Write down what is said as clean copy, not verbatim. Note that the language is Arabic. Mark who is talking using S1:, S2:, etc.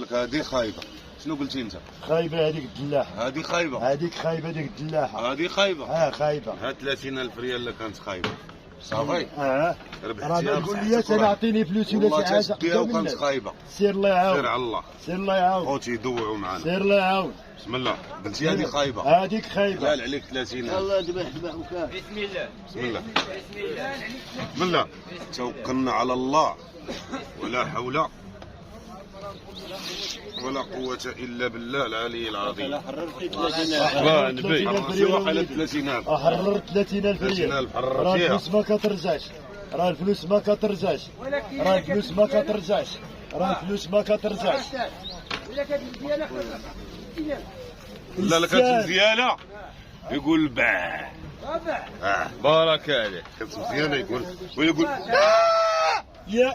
S1: قال لك هذه خايبه. شنو قلتي انت؟
S2: خايبه هذيك الدلاحه.
S1: هذه خايبه.
S2: هذيك خايبه هذيك الدلاحه.
S1: هذه خايبه.
S2: خايبه.
S1: ها 30000 ريال اللي كانت خايبه. صافي.
S2: راه تقول لي انا اعطيني فلوسي ولا شي حاجه.
S1: والله وكانت خايبه.
S2: سير الله يعاون.
S1: سير على الله.
S2: سير الله يعاون.
S1: خوتي يدوعوا معنا.
S2: سير الله يعاون.
S1: بسم الله. قلتي هذه خايبه.
S2: هذيك خايبه.
S1: قال عليك 30000.
S2: الله ذبح وكان.
S1: بسم الله. بسم الله. بسم الله. توكلنا على الله ولا حول ولا قوة إلا بالله العلي العظيم. الله نبي حررتي على 30000.
S2: حررت 30000 ريال.
S1: 30000
S2: راه
S1: حررتيها.
S2: الفلوس ما كترجعش. راه الفلوس ما كترجعش. راه الفلوس ما كترجعش. راه الفلوس ما كترجعش.
S1: لا لا كانت مزيانة يقول باع.
S3: بارك عليك.
S1: كانت مزيانة يقول ويقول
S2: يا